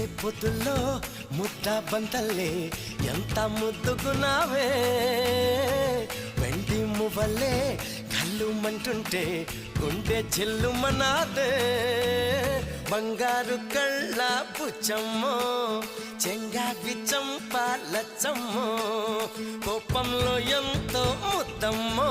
పొద్దుల్లో ముద్ద బంతల్లే ఎంత ముద్దుకున్నావే వెండి మువ్వలే కళ్ళుమంటుంటే గుండె చెల్లుమనాదే బంగారు కళ్ళ పుచ్చమ్మో చెంగావి చంపాలచ్చమ్మో కోపంలో ఎంతో ముద్దమ్మో